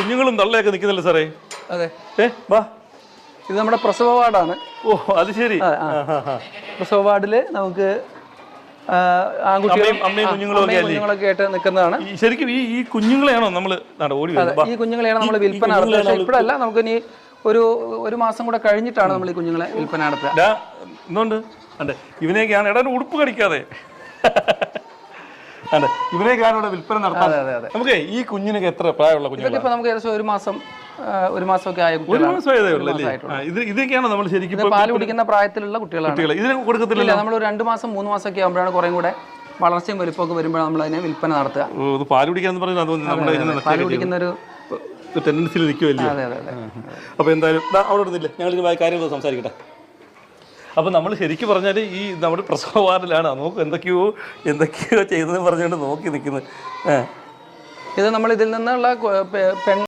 കുഞ്ഞുങ്ങളും തള്ളയൊക്കെ നിൽക്കുന്നില്ല സാറേ? അതെ. വാ, ഇത് നമ്മുടെ പ്രസവ വാർഡാണ്. ഓ അത് ശരി. പ്രസവ വാർഡില് നമുക്ക് കുഞ്ഞുങ്ങളൊക്കെ ആയിട്ട് നിൽക്കുന്നതാണ്. ശരിക്കും ഈ കുഞ്ഞുങ്ങളെയാണോ നമ്മൾ ഓടി വരുന്നത്? ഈ കുഞ്ഞുങ്ങളെയാണ് നമ്മൾ വിൽപ്പന നടത്തുക. ഇപ്പോഴല്ല, നമുക്ക് ഇനി ഒരു മാസം കൂടെ കഴിഞ്ഞിട്ടാണ് നമ്മൾ ഈ കുഞ്ഞുങ്ങളെ വിൽപ്പന നടത്തുക. എന്തുകൊണ്ട് അതെ ഇവനെയൊക്കെയാണ് എടാ ഉടുപ്പ് കടിക്കാതെ അതെ ഇവനെയൊക്കെയാണ് ഇവിടെ വിൽപ്പന നടത്താൻ. നമുക്ക് ഈ കുഞ്ഞിനൊക്കെ എത്ര പ്രായമുള്ള കുഞ്ഞുങ്ങൾ? ഇപ്പൊ നമുക്ക് ഏകദേശം ഒരു മാസമൊക്കെ ആയ ഇതൊക്കെയാണ് നമ്മൾ ശരിക്കും പാല് കുടിക്കുന്ന പ്രായത്തിലുള്ള കുട്ടികളാണ്. ഇതിനെ കൊടുക്കത്തില്ല. നമ്മൾ 2 മാസം 3 മാസമൊക്കെ ആകുമ്പോഴാണ് കുറേ കൂടെ വളർച്ചയും വലുപ്പമൊക്കെ വരുമ്പോഴാണ് നമ്മൾ അതിനെ വിൽപ്പന നടത്തുക. പാല് കുടിക്കാന്ന് പറഞ്ഞാൽ പാല് കുടിക്കുന്ന ഒരു ടെൻഡൻസിൽ നിൽക്കുമല്ലേ? അപ്പോൾ എന്തായാലും അവിടെ ഇടുന്നില്ലേ, ഞങ്ങൾ കാര്യങ്ങൾ സംസാരിക്കട്ടെ. അപ്പോൾ നമ്മൾ ശരിക്കും പറഞ്ഞാൽ ഈ നമ്മുടെ പ്രസവ വാർഡിലാണ് നോക്ക് എന്തൊക്കെയോ ചെയ്തതെന്ന് പറഞ്ഞുകൊണ്ട് നോക്കി നിൽക്കുന്നത്. ഇത് നമ്മൾ ഇതിൽ നിന്നുള്ള